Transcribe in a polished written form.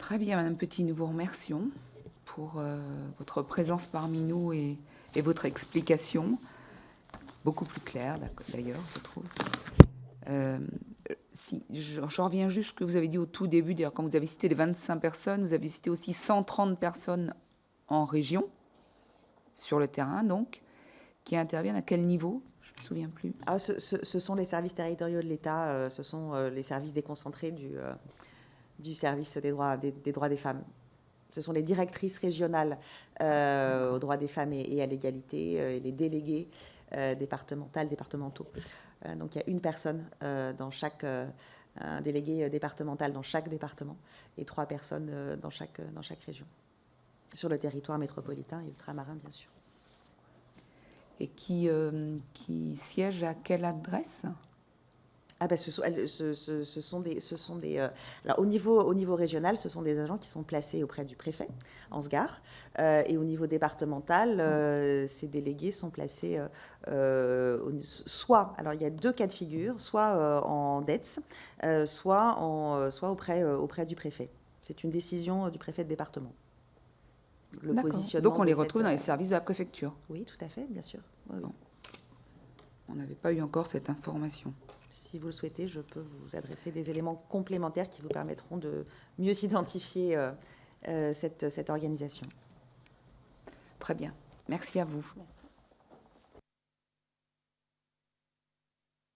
Très bien, Madame Petit, nous vous remercions pour votre présence parmi nous et votre explication, beaucoup plus claire d'ailleurs, je trouve. Si, j'en reviens juste à ce que vous avez dit au tout début, d'ailleurs, quand vous avez cité les 25 personnes, vous avez cité aussi 130 personnes en région, sur le terrain, donc, qui interviennent à quel niveau? Je ne me souviens plus. Ah, ce sont les services territoriaux de l'État, ce sont les services déconcentrés du service des droits des femmes. Ce sont les directrices régionales aux droits des femmes et à l'égalité, et les délégués départementaux. Donc il y a une personne dans chaque un délégué départemental dans chaque département et 3 personnes dans chaque région, sur le territoire métropolitain et ultramarin, bien sûr. Et qui siège à quelle adresse? Ah ben, ce sont des alors au niveau régional, ce sont des agents qui sont placés auprès du préfet en SGAR, et au niveau départemental, ces délégués sont placés soit, alors il y a 2 cas de figure, soit en DETS, soit auprès du préfet. C'est une décision du préfet de département. Le positionnement. Donc on les retrouve dans les services de la préfecture. Oui, tout à fait, bien sûr. Oui, oui. On n'avait pas eu encore cette information. Si vous le souhaitez, je peux vous adresser des éléments complémentaires qui vous permettront de mieux identifier cette organisation. Très bien. Merci à vous. Merci.